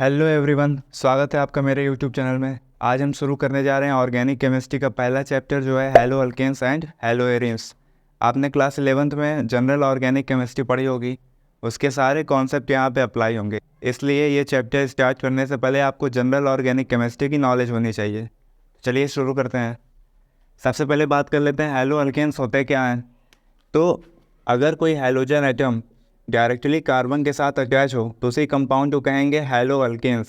Hello everyone, स्वागत है आपका मेरे यूट्यूब चैनल में। आज हम शुरू करने जा रहे हैं ऑर्गेनिक केमिस्ट्री का पहला चैप्टर जो है haloalkanes and haloarenes. आपने क्लास 11th में जनरल ऑर्गेनिक केमिस्ट्री पढ़ी होगी, उसके सारे कॉन्सेप्ट यहाँ पे अप्लाई होंगे। इसलिए ये चैप्टर स्टार्ट करने से पहले आपको जनरल ऑर्गेनिक केमिस्ट्री की नॉलेज होनी चाहिए। चलिए शुरू करते हैं। सबसे पहले बात कर लेते हैं हेलो अल्केन्स होते क्या हैं। तो अगर कोई हैलोजन एटम डायरेक्टली कार्बन के साथ अटैच हो तो उसी कंपाउंड को कहेंगे हेलो अल्केन्स।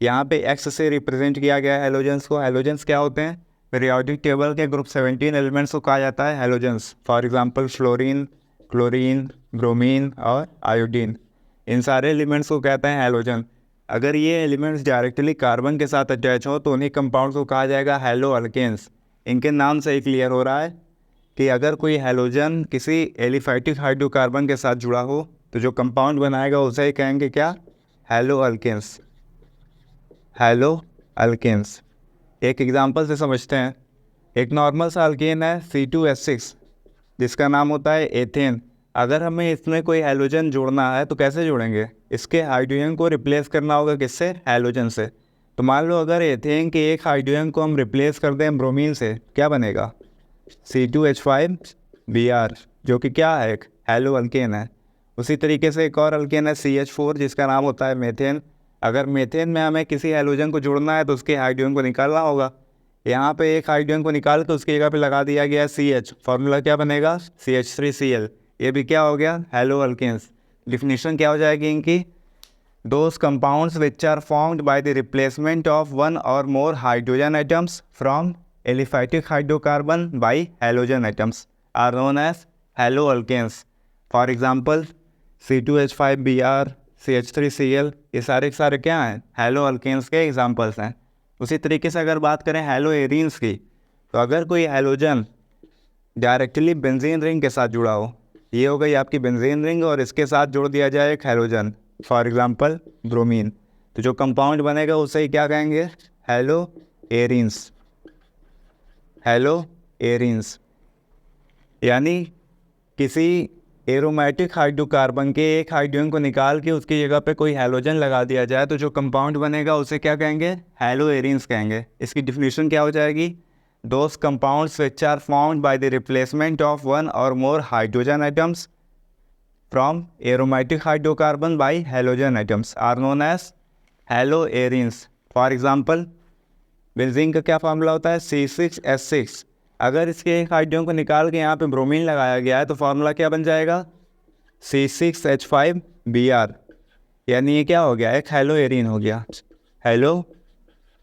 यहाँ पे एक्स से रिप्रेजेंट किया गया है हैलोजेंस को। हैलोजेंस क्या होते हैं? पीरियोडिक टेबल के ग्रुप 17 एलिमेंट्स को कहा जाता है halogens. For example fluorine, chlorine, bromine और आयोडीन, इन सारे एलिमेंट्स को कहते हैं हैलोजन। अगर ये एलिमेंट्स डायरेक्टली कार्बन के साथ अटैच हो तो उन्हीं कंपाउंड्स को कहा जाएगा हेलो अल्केन्स। इनके नाम से ही क्लियर हो रहा है कि अगर कोई हैलोजन किसी एलिफैटिक हाइड्रोकार्बन के साथ जुड़ा हो तो जो कंपाउंड बनाएगा उसे ही कहेंगे क्या? Haloalkanes. Haloalkanes. एक एग्जांपल से समझते हैं। एक नॉर्मल सा अल्केन है C2H6 जिसका नाम होता है एथेन। अगर हमें इसमें कोई हैलोजन जोड़ना है तो कैसे जोड़ेंगे? इसके हाइड्रोजन को रिप्लेस करना होगा किससे? हैलोजन से। तो मान लो अगर एथेन के एक हाइड्रोजन को हम रिप्लेस कर दें ब्रोमीन से, क्या बनेगा? C2H5Br, जो कि क्या है? एक हेलो अल्केन है। उसी तरीके से एक और अल्केन है CH4 जिसका नाम होता है मेथेन। अगर मेथेन में हमें किसी हैलोजन को जोड़ना है तो उसके हाइड्रोजन को निकालना होगा। यहाँ पे एक हाइड्रोजन को निकाल के उसकी जगह पे लगा दिया गया है CH। फॉर्मूला क्या बनेगा? CH3Cl। ये भी क्या हो गया? Hello alkanes. डिफिनीशन क्या हो जाएगी इनकी? Those compounds which are formed by the replacement of one or more hydrogen atoms from aliphatic hydrocarbon by halogen atoms are known as haloalkanes. For example, C2H5Br, CH3Cl, ये सारे के सारे क्या हैं? हैलोअल्केन्स के एग्जाम्पल्स हैं। उसी तरीके से अगर बात करें हैलो एरीन्स की, तो अगर कोई हैलोजन डायरेक्टली बेंजीन रिंग के साथ जुड़ा हो, ये हो गई आपकी बेंजीन रिंग, और इसके साथ जोड़ दिया जाए एक हैलोजन, फॉर एग्जांपल ब्रोमीन, तो जो कंपाउंड बनेगा उसे ही क्या कहेंगे? Hello arenes. हेलो एरीन्स यानी किसी एरोमेटिक हाइड्रोकार्बन के एक हाइड्रोजन को निकाल के उसकी जगह पे कोई हैलोजन लगा दिया जाए तो जो कंपाउंड बनेगा उसे क्या कहेंगे? हेलो एरीन्स कहेंगे। इसकी डिफिनीशन क्या हो जाएगी? Those compounds which are formed by the replacement of one or more hydrogen atoms from aromatic hydrocarbon by halogen atoms are known as haloarenes. For example, benzene का क्या फार्मूला होता है? C6H6। अगर इसके एक हाइड्रोजन को निकाल के यहाँ पे ब्रोमीन लगाया गया है तो फार्मूला क्या बन जाएगा? C6H5Br। यानी ये क्या हो गया? एक हेलो एरीन हो गया। हेलो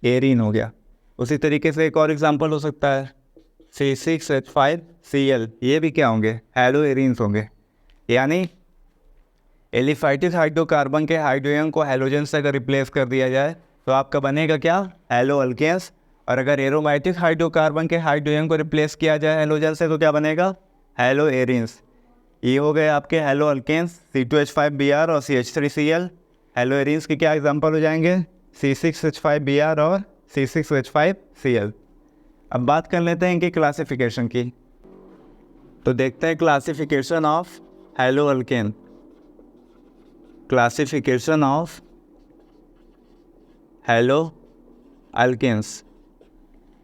एरीन हो गया। उसी तरीके से एक और एग्जांपल हो सकता है C6H5Cl। ये भी क्या होंगे? हेलो एरीन्स होंगे। यानी एलिफाइटिक हाइड्रोकार्बन के हाइड्रोजन को हैलोजन से अगर रिप्लेस कर दिया जाए तो आपका बनेगा क्या? Haloalkanes. और अगर एरोमेटिक हाइड्रोकार्बन के हाइड्रोजन को रिप्लेस किया जाए हैलोजन से तो क्या बनेगा? Haloarenes. ये हो गए आपके हेलो अल्केन्स C2H5Br और CH3Cl। हेलो एरीन्स के क्या एग्जांपल हो जाएंगे? C6H5Br और C6H5Cl। अब बात कर लेते हैं इनकी क्लासिफिकेशन की। तो देखते हैं classification of haloalkane. Classification of haloalkanes.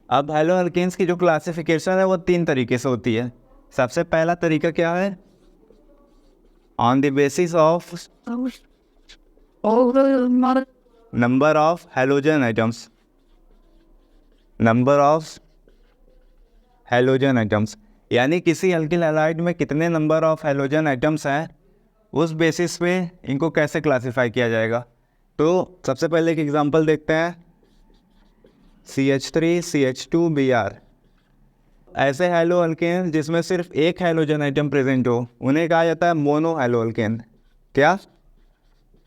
अब हेलो अल्केन्स की जो क्लासिफिकेशन है वो 3 तरीके से होती है। सबसे पहला तरीका क्या है? On the basis of number of halogen items. Number of halogen items यानी किसी अल्किल हैलाइड में कितने नंबर ऑफ हैलोजन आइटम्स हैं, उस बेसिस पे इनको कैसे क्लासिफाई किया जाएगा। तो सबसे पहले एक एग्जांपल देखते हैं CH3CH2Br। ऐसे हैलो अल्केन जिसमें सिर्फ एक हैलोजन आइटम प्रेजेंट हो उन्हें कहा जाता है मोनो हैलो अल्केन। क्या?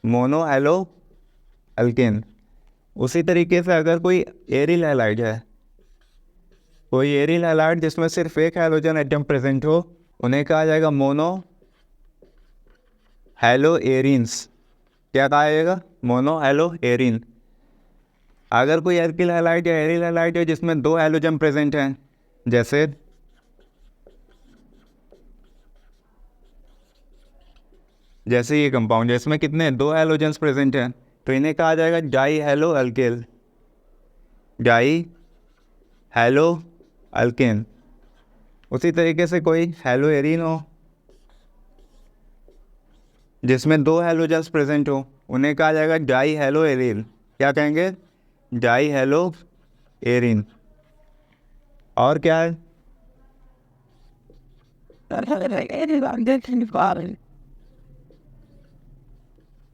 Mono hello alkane. उसी तरीके से अगर कोई एरिल हैलाइड है, कोई एरिल हैलाइड जिसमें सिर्फ एक हैलोजन आइटम प्रेजेंट हो, उन्हें कहा जाएगा मोनो हैलो एरीन्स। क्या कहा जाएगा? Mono hello arene. अगर कोई एल्किल हैलाइड या एरिल हैलाइड है जिसमें 2 हैलोजन प्रेजेंट हैं, जैसे ये कंपाउंड है, इसमें कितने? 2 हैलोजन्स प्रेजेंट हैं, तो इन्हें कहा जाएगा die hello alkyl, die halo alkane. उसी तरीके से कोई हेलो एरीन हो जिसमें 2 हैलोजन्स प्रेजेंट हो, उन्हें कहा जाएगा डाई हेलो एरीन। क्या कहेंगे? Die halo arene. और क्या है?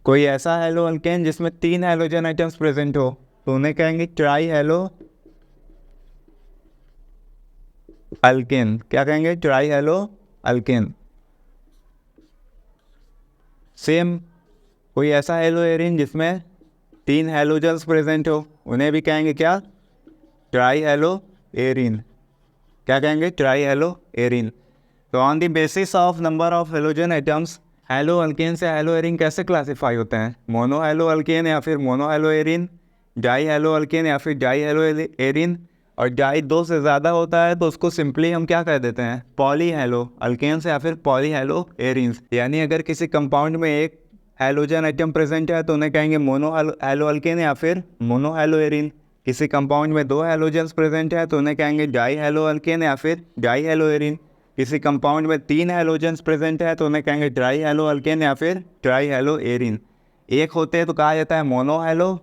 कोई ऐसा हेलो अल्केन जिसमें 3 हैलोजन आइटम्स प्रेजेंट हो, तो उन्हें कहेंगे ट्राई हेलो अल्केन। क्या कहेंगे? Tri hello alkane. सेम कोई ऐसा हेलो एरीन जिसमें 3 हैलोजन्स प्रेजेंट हो, उन्हें भी कहेंगे क्या? Tri halo arene. क्या कहेंगे? Tri halo arene. तो on the basis of number of halogen atoms halo alkane से हेलो एरीन कैसे क्लासीफाई होते हैं? मोनो हेलो अल्केन या फिर mono halo arene, di halo alkane या फिर डाई हेलो एरीन। और डाई 2 से ज़्यादा होता है तो उसको सिंपली हम क्या कह देते हैं? पॉली हेलो अल्केन्स या फिर पॉली हेलो एरीन्स। यानी अगर किसी कंपाउंड में एक हेलोजन आइटम प्रेजेंट है तो उन्हें कहेंगे मोनो हेलो अल्केन या फिर मोनो हेलो एरीन। किसी कंपाउंड में 2 हेलोजन्स प्रेजेंट है तो उन्हें कहेंगे डाई हेलो अल्केन या फिर डाई हेलो एरीन। किसी कंपाउंड में 3 हैलोजन्स प्रेजेंट है तो उन्हें कहेंगे ट्राई हेलो अल्केन या फिर ट्राई हेलो एरीन। एक होते हैं तो कहा जाता है मोनो हेलो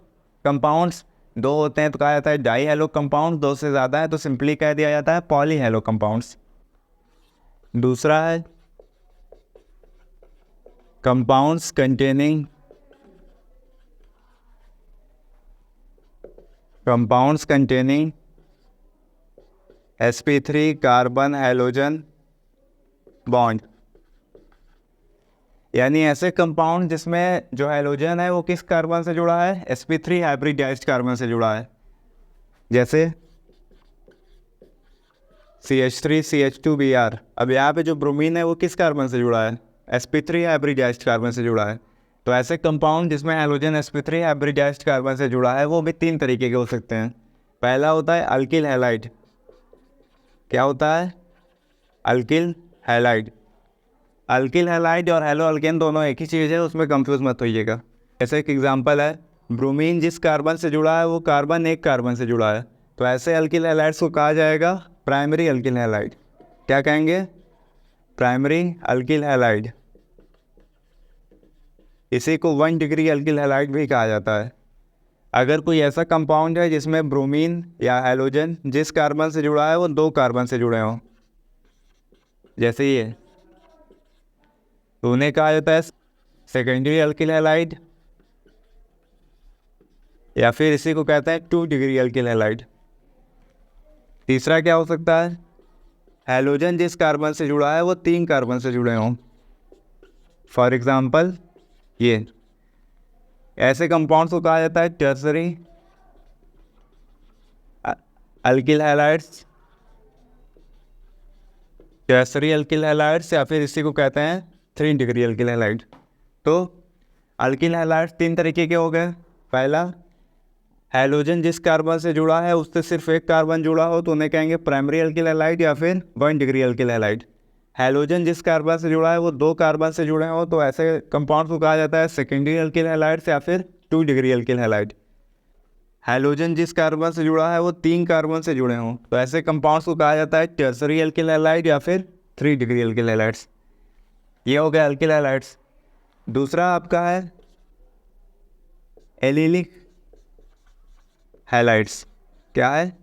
कंपाउंड्स, 2 होते हैं तो कहा जाता है डाई हेलो कंपाउंड, 2 से ज़्यादा है तो सिंपली कह दिया जाता है पॉली हेलो कंपाउंड्स। दूसरा है compounds containing sp3 carbon halogen bond. यानी ऐसे कंपाउंड जिसमें जो हैलोजन है वो किस कार्बन से जुड़ा है? sp3 हाइब्रिडाइज्ड कार्बन से जुड़ा है। जैसे CH3CH2Br। अब यहाँ पे जो ब्रोमीन है वो किस कार्बन से जुड़ा है? sp3 हाइब्रिडाइज्ड कार्बन से जुड़ा है। तो ऐसे कंपाउंड जिसमें हैलोजन sp3 हाइब्रिडाइज्ड कार्बन से जुड़ा है वो भी 3 तरीके के हो सकते हैं। पहला होता है अल्किल हैलाइड। क्या होता है? Alkyl halide. अल्किल हैलाइड और हेलो अल्केन दोनों एक ही चीज़ है, उसमें कंफ्यूज मत होइएगा। ऐसे एक एग्जांपल है, ब्रोमीन जिस कार्बन से जुड़ा है वो कार्बन एक कार्बन से जुड़ा है, तो ऐसे अल्किल हैलाइड्स को कहा जाएगा प्राइमरी अल्किल हैलाइड। क्या कहेंगे? Primary alkyl halide. इसी को 1 डिग्री अल्किल हैलाइड भी कहा जाता है। अगर कोई ऐसा कंपाउंड है जिसमें ब्रोमीन या हैलोजन जिस कार्बन से जुड़ा है वो 2 कार्बन से जुड़े हों, जैसे ये, तो उन्हें कहा जाता है सेकेंडरी अल्किल हैलाइड, या फिर इसी को कहते हैं 2 डिग्री अल्किल हैलाइड। तीसरा क्या हो सकता है? हैलोजन जिस कार्बन से जुड़ा है वो 3 कार्बन से जुड़े हों। फॉर एग्जांपल ये, ऐसे कंपाउंड्स को कहा जाता है tertiary alkyl halides, tertiary alkyl halides, या फिर इसी को कहते हैं 3 डिग्री अल्किल हैलाइड। तो अल्किल हैलाइड्स 3 तरीके के हो गए। पहला, हैलोजन जिस कार्बन से जुड़ा है उससे सिर्फ एक कार्बन जुड़ा हो तो उन्हें कहेंगे प्राइमरी अल्किल हैलाइड या फिर 1 डिग्री अल्किल हैलाइड। हैलोजन जिस कार्बन से जुड़ा है वो 2 कार्बन से जुड़े हो तो ऐसे कंपाउंड को कहा जाता है सेकेंडरी अल्किल हैलाइड्स या फिर 2 डिग्री अल्किल हैलाइड। हैलोजन जिस कार्बन से जुड़ा है वो 3 कार्बन से जुड़े हों तो ऐसे कंपाउंड्स को कहा जाता है टर्सरी अल्किल हैलाइड या फिर 3 डिग्री अल्किल हैलाइड्स। ये हो गया अल्किल हैलाइड्स। दूसरा आपका है एलिलिक हैलाइड्स। क्या है?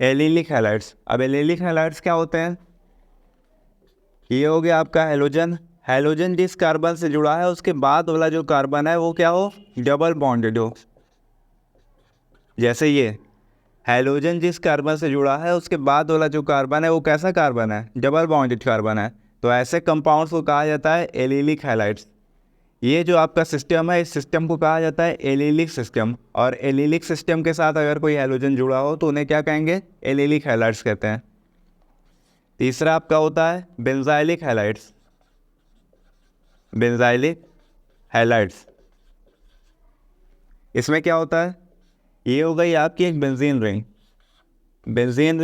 Allylic halides. अब एलिलिक हैलाइड्स क्या होते हैं? ये हो गया आपका हैलोजन, हैलोजन जिस कार्बन से जुड़ा है उसके बाद वाला जो कार्बन है वो क्या हो? डबल बॉन्डेड हो। जैसे ये, हैलोजन जिस कार्बन से जुड़ा है उसके बाद वाला जो कार्बन है वो कैसा कार्बन है? डबल बॉन्डेड कार्बन है। तो ऐसे कंपाउंड्स को कहा जाता है एलिलिक हैलाइड्स। ये जो आपका सिस्टम है इस सिस्टम को कहा जाता है एलिलिक सिस्टम, और एलिलिक सिस्टम के साथ अगर कोई हैलोजन जुड़ा हो तो उन्हें क्या कहेंगे? एलिलिक हैलाइड्स कहते हैं। तीसरा आपका होता है बेंजाइलिक हैलाइड्स। बेंजाइलिक हैलाइड्स, इसमें क्या होता है? ये हो गई आपकी एक बेंजीन रिंग। बेंजीन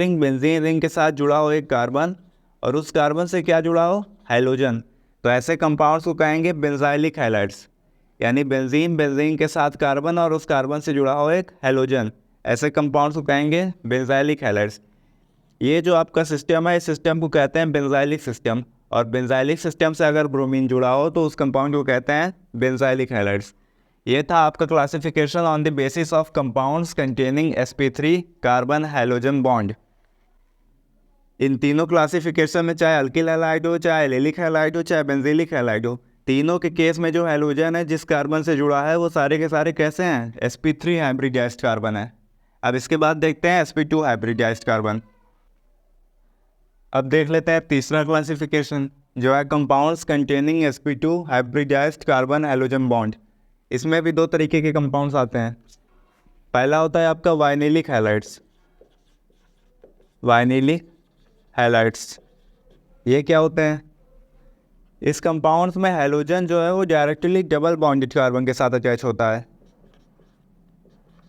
रिंग के साथ जुड़ा हो एक कार्बन और उस कार्बन से क्या जुड़ा हो? हैलोजन। तो ऐसे कंपाउंड्स को कहेंगे बेंजाइलिक हैलाइड्स। यानी बेंजीन, बेंजीन के साथ कार्बन और उस कार्बन से जुड़ा हो एक हैलोजन, ऐसे कंपाउंड्स को कहेंगे बेंजाइलिक हैलाइड्स। ये जो आपका सिस्टम है, इस सिस्टम को कहते हैं बेंजाइलिक सिस्टम, और बेंजाइलिक सिस्टम से अगर ब्रोमीन जुड़ा हो तो उस कंपाउंड को कहते हैं बेंजाइलिक हैलाइड्स। ये था आपका classification on the basis of compounds containing sp3 carbon halogen bond. इन तीनों क्लासिफिकेशन में चाहे अल्किल हैलाइड हो, चाहे एलिलिक हैलाइड हो, चाहे बेंजीलिक हैलाइड हो, तीनों के केस में जो हैलोजन है जिस कार्बन से जुड़ा है वो सारे के सारे कैसे हैं, sp3 हाइब्रिडाइज्ड कार्बन है। अब इसके बाद देखते हैं sp2 हाइब्रिडाइज्ड कार्बन। अब देख लेते हैं तीसरा क्लासिफिकेशन जो है compounds containing sp2 hybridised carbon halogen bond. इसमें भी दो तरीके के कंपाउंड्स आते हैं। पहला होता है आपका वाइनिलिक हैलाइड्स। वाइनिलिक हैलाइड्स ये क्या होते हैं? इस कंपाउंड्स में हैलोजन जो है वो डायरेक्टली डबल बॉन्डेड कार्बन के साथ अटैच होता है।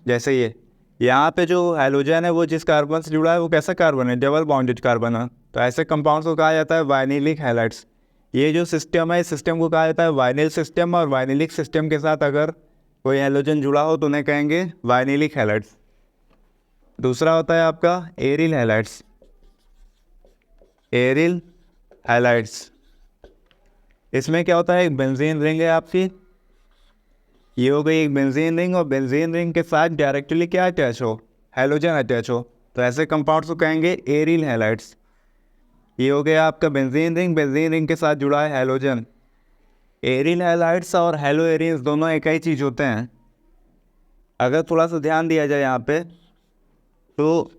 जैसे ये यहाँ पे जो हैलोजन है वो जिस कार्बन से जुड़ा है वो कैसा कार्बन है, डबल बॉन्डेड कार्बन है। तो ऐसे कंपाउंड्स को कहा जाता है वाइनिलिक हैलाइड्स। ये जो सिस्टम है इस सिस्टम को कहा जाता है वाइनिल सिस्टम, और वाइनिलिक सिस्टम के साथ अगर कोई हैलोजन जुड़ा हो तो उन्हें कहेंगे वाइनिलिक हैलाइड्स। दूसरा होता है आपका एरिल हैलाइड्स। एरिल हैलाइड्स इसमें क्या होता है, एक बेंजीन रिंग है आपकी, ये हो गई एक बेंजीन रिंग, और बेंजीन रिंग के साथ डायरेक्टली क्या अटैच हो, हैलोजन अटैच हो, तो ऐसे कंपाउंड्स को कहेंगे एरिल हैलाइड्स। ये हो गया आपका बेंजीन रिंग, बेंजीन रिंग के साथ जुड़ा है हैलोजन। एरिल हैलाइड्स और हैलो एरिन्स दोनों एक ही चीज़ होते हैं। अगर थोड़ा सा ध्यान दिया जाए यहाँ पे तो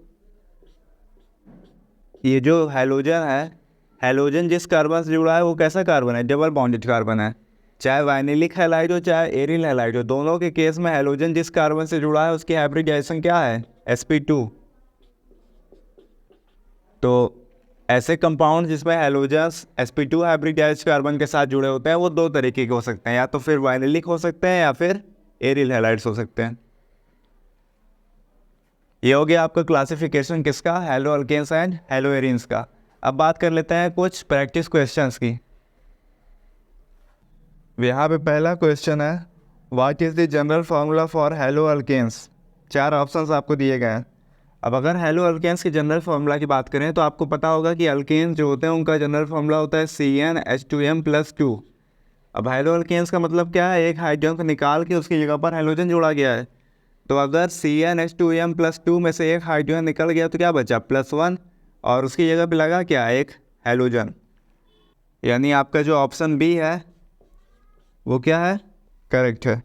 ये जो हैलोजन है, हैलोजन जिस कार्बन से जुड़ा है वो कैसा कार्बन है, डबल बॉन्डेड कार्बन है। चाहे वाइनिलिक हैलाइड हो चाहे एरिल हैलाइड हो, दोनों के केस में हैलोजन जिस कार्बन से जुड़ा है उसकी हाइब्रिडाइजेशन क्या है, sp2। तो ऐसे कंपाउंड जिसमें हैलोजन्स sp2 हाइब्रिडाइज्ड कार्बन के साथ जुड़े होते हैं वो दो तरीके के हो सकते हैं, या तो फिर वाइनिलिक हो सकते हैं या फिर एरिल हैलाइड्स हो सकते हैं। ये हो गया आपका क्लासिफिकेशन किसका, haloalkanes and haloarenes का। अब बात कर लेते हैं कुछ प्रैक्टिस क्वेश्चंस की। यहाँ पे पहला क्वेश्चन है, what is the general formula for haloalkanes. 4 options आपको दिए गए हैं। अब अगर हैलो अल्केन्स के जनरल फार्मूला की बात करें तो आपको पता होगा कि अल्केन्स जो होते हैं उनका जनरल फार्मूला होता है CnH2m+2। अब हैलो अल्केन्स का मतलब क्या है, एक हाइड्रोजन को निकाल के उसकी जगह पर हैलोजन जोड़ा गया है। तो अगर CnH2m+2 में से एक हाइड्रोजन निकल गया तो क्या बचा, +1, और उसकी जगह पे लगा क्या, एक हैलोजन। यानी आपका जो ऑप्शन बी है वो क्या है, करेक्ट है।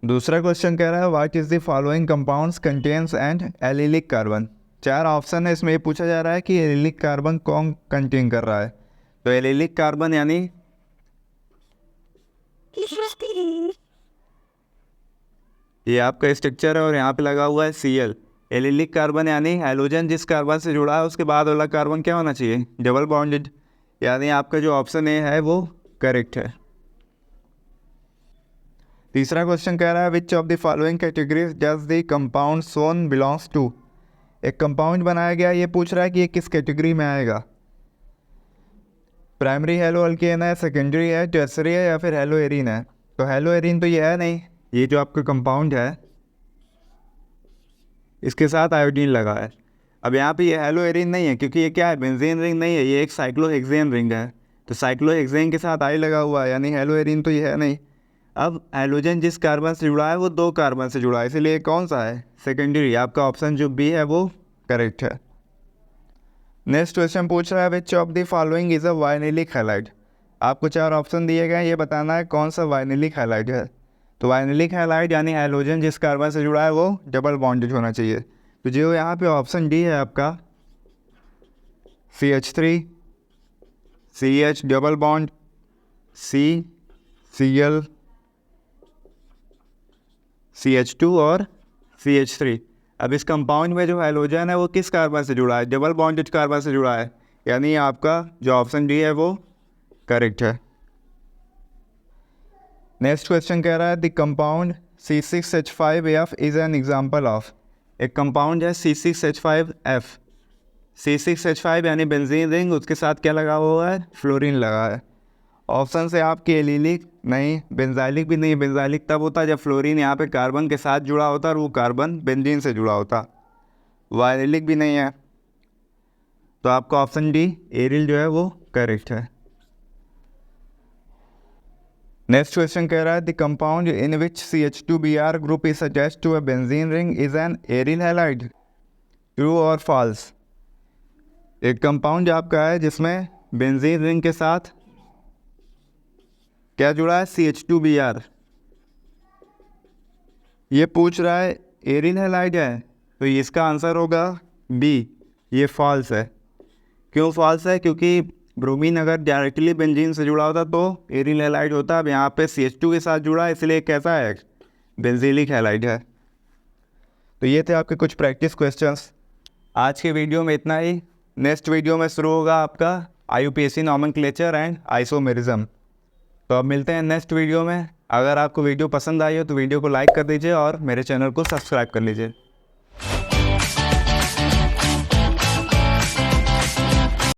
दूसरा क्वेश्चन कह रहा है, what is the following compounds contains and allylic carbon. 4 option है, इसमें ये पूछा जा रहा है कि एलिलिक कार्बन कौन कंटेन कर रहा है। तो एलिलिक कार्बन यानी ये आपका स्ट्रक्चर है और यहाँ पे लगा हुआ है Cl। एलिलिक कार्बन यानी हैलोजन जिस कार्बन से जुड़ा है उसके बाद वाला कार्बन क्या होना चाहिए, डबल बॉन्डेड। यानी आपका जो ऑप्शन ए है वो करेक्ट है। तीसरा क्वेश्चन कह रहा है, which of the following categories does the compound shown belongs to. एक कंपाउंड बनाया गया, ये पूछ रहा है कि ये किस कैटेगरी में आएगा। प्राइमरी हैलो अल्केन है, सेकेंडरी है, टर्सरी है, या फिर हैलो एरिन है। तो हैलो एरिन तो ये है नहीं, ये जो आपका कंपाउंड है इसके साथ आयोडीन लगा है। अब यहाँ पे ये हैलो एरिन नहीं है क्योंकि ये क्या है, बेंजीन रिंग नहीं है, ये एक साइक्लोहेक्सेन रिंग है। तो साइक्लोहेक्सेन के साथ आई लगा हुआ है, यानी हैलो एरिन तो ये है नहीं। अब हैलोजन जिस कार्बन से जुड़ा है वो 2 कार्बन से जुड़ा है, इसलिए कौन सा है, सेकेंडरी। आपका ऑप्शन जो बी है वो करेक्ट है। नेक्स्ट क्वेश्चन पूछ रहा है, which of the following is a vinylic halide. आपको 4 ऑप्शन दिए गए हैं, ये बताना है कौन सा वाइनिलिक हैलाइड है। तो वाइनिलिक हैलाइड यानी हैलोजन जिस कार्बन से जुड़ा है वो डबल बॉन्डेड होना चाहिए। तो जो यहाँ पे ऑप्शन डी है आपका CH3, CH double bond, Cl, CH2 और CH3। अब इस कंपाउंड में जो हैलोजन है वो किस कार्बन से जुड़ा है, डबल बॉन्डेड कार्बन से जुड़ा है, यानी आपका जो ऑप्शन डी है वो करेक्ट है। नेक्स्ट क्वेश्चन कह रहा है, the compound C6H5F is an example of. एक कंपाउंड है C6H5F। C6H5 यानी बेंजीन रिंग, उसके साथ क्या लगा हुआ है, फ्लोरीन लगा है। ऑप्शन से आपकी एलिलिक नहीं, बेंजाइलिक भी नहीं। बेंजाइलिक तब होता जब फ्लोरीन यहाँ पे कार्बन के साथ जुड़ा होता और वो कार्बन बेंजीन से जुड़ा होता। वायरिलिक भी नहीं है, तो आपका ऑप्शन डी एरिल जो है वो करेक्ट है। नेक्स्ट क्वेश्चन कह रहा है the compound in which CH2Br group is attached to a benzene ring is an aryl halide, true और फॉल्स। एक कंपाउंड आपका है जिसमें बेंजीन रिंग के साथ क्या जुड़ा है, CH2Br। ये पूछ रहा है एरिल हैलाइड है, तो इसका आंसर होगा बी, ये फॉल्स है। क्यों फॉल्स है? क्योंकि ब्रोमीन अगर डायरेक्टली बेंजीन से जुड़ा होता तो एरिल हैलाइड होता। अब यहाँ पे CH2 के साथ जुड़ा है, इसलिए कैसा है, बेंजीलिक हैलाइड है। तो ये थे आपके कुछ प्रैक्टिस क्वेश्चंस। आज के वीडियो में इतना ही। नेक्स्ट वीडियो में शुरू होगा आपका IUPAC नॉमेनक्लेचर एंड आइसोमेरिज्म। तो अब मिलते हैं नेक्स्ट वीडियो में। अगर आपको वीडियो पसंद आई हो तो वीडियो को लाइक कर दीजिए और मेरे चैनल को सब्सक्राइब कर लीजिए।